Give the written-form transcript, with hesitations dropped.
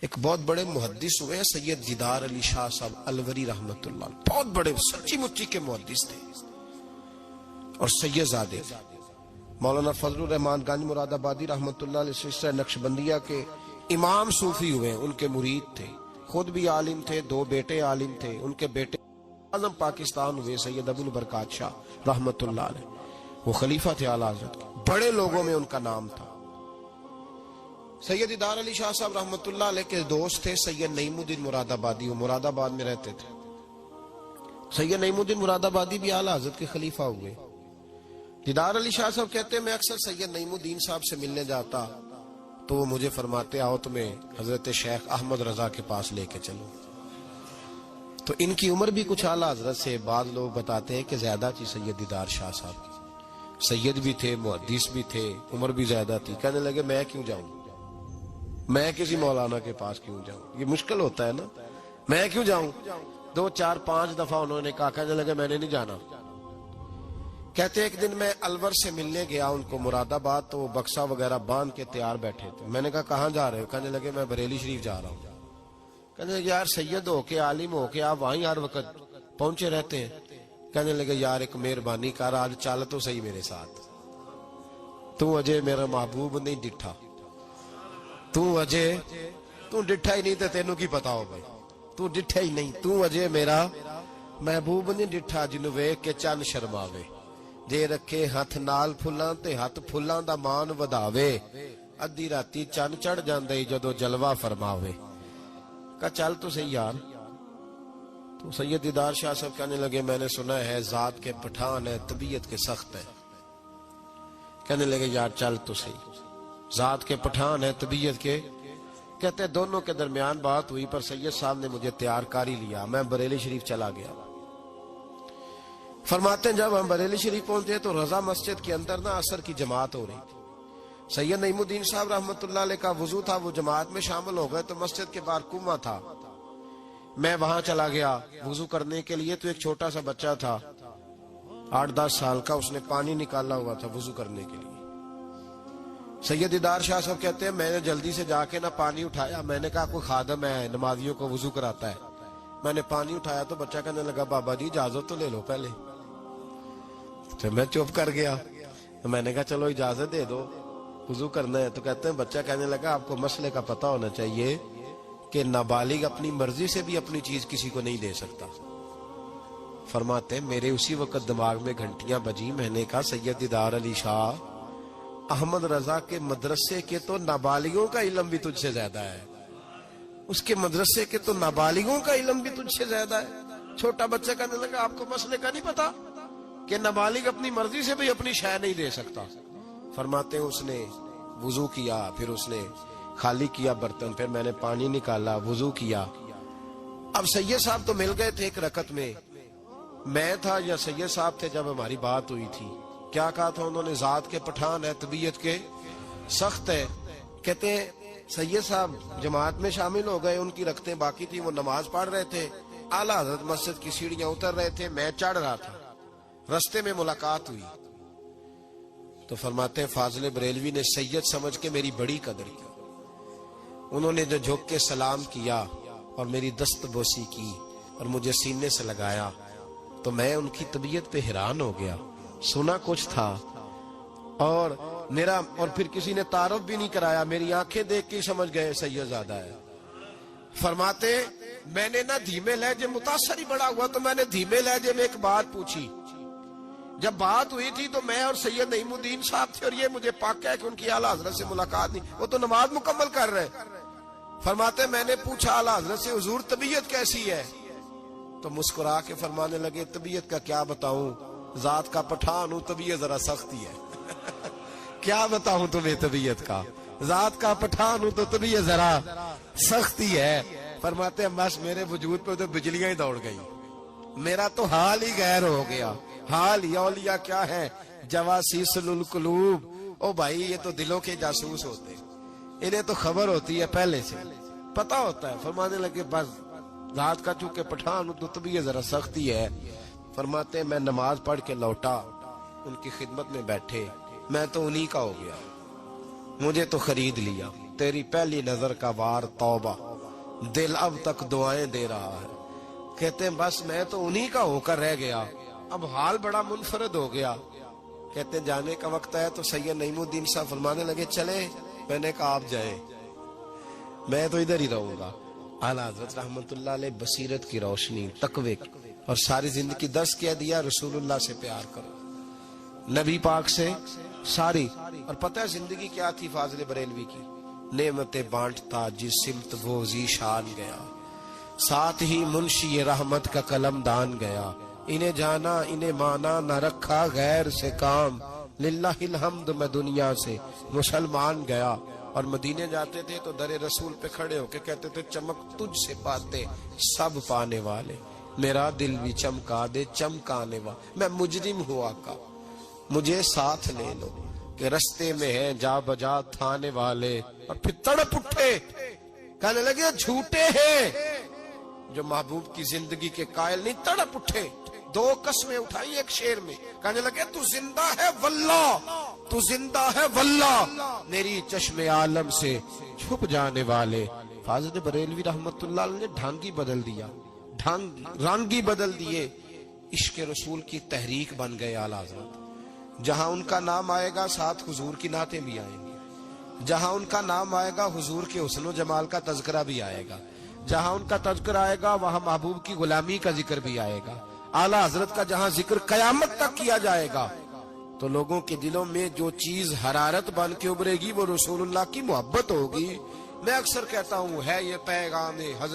ایک بہت بڑے محدث ہوئے ہیں سید دیدار علی شاہ صاحب الوری رحمت اللہ علیہ، بہت بڑے سچی مچی کے محدث تھے اور سید زادے تھے۔ مولانا فضل الرحمان گنج مراد آبادی رحمت اللہ علیہ سلسلہ نقشبندیہ کے امام صوفی ہوئے ہیں، ان کے مرید تھے، خود بھی عالم تھے، دو بیٹے عالم تھے، ان کے بیٹے اعظم پاکستان ہوئے سید ابو البرکات شاہ رحمت اللہ علیہ، وہ خلیفہ تھے اعلیٰ حضرت کے، بڑے لوگوں میں ان کا نام تھا۔ سید دیدار علی شاہ صاحب رحمت اللہ علیہ کے دوست تھے سید نعیم الدین مراد آبادی، وہ مراد آباد میں رہتے تھے۔ سید نعیم الدین مراد آبادی بھی اعلیٰ حضرت کے خلیفہ ہوئے۔ دیدار علی شاہ صاحب کہتے ہیں میں اکثر سید نعیم الدین صاحب سے ملنے جاتا تو وہ مجھے فرماتے آؤ تمہیں حضرت شیخ احمد رضا کے پاس لے کے چلو۔ تو ان کی عمر بھی کچھ اعلیٰ حضرت سے بعض لوگ بتاتے ہیں کہ زیادہ تھی سید دیدار شاہ صاحب کی، سید بھی تھے، محدث بھی تھے، عمر بھی زیادہ تھی۔ کہنے لگے میں کیوں جاؤں، میں کسی مولانا کے پاس کیوں جاؤں، یہ مشکل ہوتا ہے نا، میں کیوں جاؤں۔ 2 4 5 دفعہ انہوں نے کہا، کہنے لگے میں نے نہیں جانا۔ کہتے ایک دن میں الور سے ملنے گیا ان کو مراد آباد، تو وہ بکسہ وغیرہ باندھ کے تیار بیٹھے تھے۔ میں نے کہا کہاں جا رہے ہو؟ کہنے لگے میں بریلی شریف جا رہا ہوں۔ کہنے لگے یار سید ہو کے عالم ہو کے آپ وہیں ہر وقت پہنچے رہتے ہیں۔ کہنے لگے یار ایک مہربانی کر، آج چل تو صحیح میرے ساتھ، تو اجے میرا محبوب نہیں ڈٹھا، تو اجے تو ڈٹھا ہی نہیں تو تینوں کی پتا ہو بھائی، تو ڈٹھا ہی نہیں، تو اجے میرا محبوب نہیں ڈٹھا جنوں ویکھ کے چن شرماوے، جے رکھے ہاتھ نال پھلاں تے ہاتھ پھلاں دا مان وداوے، ادھی راتی چن چڑھ جاندے جدو جلوہ فرماوے۔ کہا چل تو صحیح یار۔ تو سید دیدار شاہ صاحب کہنے لگے میں نے سنا ہے ذات کے پٹھان ہے، طبیعت کے سخت ہے۔ کہنے لگے یار چل تو صحیح، ذات کے پٹھان ہے طبیعت کے۔ کہتے دونوں کے درمیان بات ہوئی پر سید صاحب نے مجھے تیار کر ہی لیا، میں بریلی شریف چلا گیا۔ فرماتے ہیں جب ہم بریلی شریف پہنچے تو رضا مسجد کے اندر نا عصر کی جماعت ہو رہی تھی۔ سید نعیم الدین صاحب رحمت اللہ علیہ کا وضو تھا، وہ جماعت میں شامل ہو گئے تو مسجد کے باہر کنواں تھا، میں وہاں چلا گیا وضو کرنے کے لیے۔ تو ایک چھوٹا سا بچہ تھا 8-10 سال کا، اس نے پانی نکالا ہوا تھا وضو کرنے کے لیے۔ سید دیدار شاہ صاحب کہتے ہیں میں نے جلدی سے جا کے نہ پانی اٹھایا، میں نے کہا کوئی خادم ہے نمازیوں کو وضو کراتا ہے، میں نے پانی اٹھایا تو بچہ کہنے لگا بابا جی اجازت تو لے لو پہلے۔ تو میں چپ کر گیا، میں نے کہا چلو اجازت دے دو وضو کرنا ہے۔ تو کہتے ہیں بچہ کہنے لگا آپ کو مسئلے کا پتہ ہونا چاہیے کہ نابالغ اپنی مرضی سے بھی اپنی چیز کسی کو نہیں دے سکتا۔ فرماتے ہیں میرے اسی وقت دماغ میں گھنٹیاں بجی، میں نے کہا سید دیدار علی شاہ احمد رضا کے مدرسے کے تو نابالغوں کا علم بھی تجھ سے زیادہ ہے، اس کے مدرسے کے تو نابالغوں کا علم بھی تجھ سے زیادہ ہے۔ چھوٹا بچہ کہنے لگا آپ کو مسئلے کا نہیں پتا کہ نابالغ اپنی مرضی سے بھی اپنی شے نہیں دے سکتا۔ فرماتے ہیں اس نے وضو کیا، پھر اس نے خالی کیا برتن، پھر میں نے پانی نکالا وضو کیا۔ اب سید صاحب تو مل گئے تھے ایک رکعت میں، میں تھا یا سید صاحب تھے جب ہماری بات ہوئی تھی، کیا کہا تھا انہوں نے؟ ذات کے پٹھان ہے طبیعت کے سخت ہے۔ کہتے ہیں سید صاحب جماعت میں شامل ہو گئے، ان کی رکعتیں باقی تھی، وہ نماز پڑھ رہے تھے، اعلیٰ حضرت مسجد کی سیڑھیاں اتر رہے تھے، میں چڑھ رہا تھا، رستے میں ملاقات ہوئی۔ تو فرماتے ہیں فاضل بریلوی نے سید سمجھ کے میری بڑی قدر کی، انہوں نے جو جھک کے سلام کیا اور میری دست بوسی کی اور مجھے سینے سے لگایا تو میں ان کی طبیعت پہ حیران ہو گیا، سنا کچھ تھا اور پھر کسی نے تعارف بھی نہیں کرایا، میری آنکھیں دیکھ کے سمجھ گئے سید زادہ ہے۔ فرماتے میں نے نہ دھیمے لہجے، متاثر ہی بڑا ہوا تو میں نے دھیمے لہجے میں ایک بات پوچھی۔ جب بات ہوئی تھی تو میں اور سید نعیم الدین صاحب تھے اور یہ مجھے پاک ہے کہ ان کی اعلیٰ حضرت سے ملاقات نہیں، وہ تو نماز مکمل کر رہے۔ فرماتے میں نے پوچھا اعلیٰ حضرت سے حضور طبیعت کیسی ہے؟ تو مسکرا کے فرمانے لگے طبیعت کا کیا بتاؤں، ذات کا پٹھان ہوں، طبیعت ذرا سختی ہے۔ کیا بتاؤں تمہیں طبیعت کا، ذات کا پٹھان ہوں تو طبیعت ذرا سختی ہے۔ فرماتے ہیں بس میرے وجود پہ تو بجلیاں ہی دوڑ گئی، میرا تو حال ہی غیر ہو گیا۔ حال ہی اولیاء کیا ہے، جواسیس القلوب، او بھائی یہ تو دلوں کے جاسوس ہوتے، انہیں تو خبر ہوتی ہے پہلے سے، پتہ ہوتا ہے۔ فرمانے لگے بس ذات کا چونکہ پٹھان ہوں تو طبیعت ذرا سختی ہے۔ فرماتے ہیں میں نماز پڑھ کے لوٹا، ان کی خدمت میں بیٹھے، میں تو انہی کا ہو گیا، مجھے تو خرید لیا، تیری پہلی نظر کا وار توبہ، دل اب تک دعائیں دے رہا ہے. کہتے ہیں بس میں تو انہی کا ہو کر رہ گیا, اب حال بڑا منفرد ہو گیا. کہتے ہیں جانے کا وقت ہے تو سید نعیم الدین صاحب فرمانے لگے چلے. میں نے کہا آپ جائیں, میں تو ادھر ہی رہوں گا. اعلیٰ حضرت رحمت اللہ علیہ بصیرت کی روشنی, تقوی اور ساری زندگی درس کیا دیا, رسول اللہ سے پیار کرو, نبی پاک سے ساری. اور پتہ ہے زندگی کیا تھی فاضل بریلوی کی؟ نعمتیں بانٹتا جس سمت وہ ذیشان گیا, ساتھ ہی منشی رحمت کا قلم دان گیا. انہیں جانا انہیں مانا نہ رکھا غیر سے کام, للہ الحمد میں دنیا سے مسلمان گیا. اور مدینے جاتے تھے تو در رسول پہ کھڑے ہو کے کہتے تھے چمک تجھ سے پاتے سب پانے والے, میرا دل بھی چمکا دے چمکانے والے. میں مجرم ہوں آقا مجھے ساتھ لے لو, کہ رستے میں ہیں جا بجا تھانے والے. اور پھر تڑپ اٹھے کہنے لگے جھوٹے ہیں جو محبوب کی زندگی کے قائل نہیں. تڑپ اٹھے, دو قسمیں اٹھائی ایک شعر میں, کہنے لگے تو زندہ ہے واللہ, تو زندہ ہے واللہ, میری چشم عالم سے چھپ جانے والے. فاضل بریلوی رحمت اللہ علیہ نے ڈھانگی بدل دیا, رانگی بدل دیے, عشق رسول کی تحریک بن گئے اعلیٰ حضرت. جہاں ان کا نام آئے گا ساتھ حضور کی نعتیں بھی آئیں گی, جہاں ان کا نام آئے گا حضور کے حسن و جمال کا تذکرہ بھی آئے گا, جہاں ان کا تذکرہ آئے گا وہاں محبوب کی غلامی کا ذکر بھی آئے گا. اعلیٰ حضرت کا جہاں ذکر قیامت تک کیا جائے گا تو لوگوں کے دلوں میں جو چیز حرارت بن کے ابھرے گی وہ رسول اللہ کی محبت ہوگی. میں اکثر کہتا ہوں ہے یہ پیغام حضرت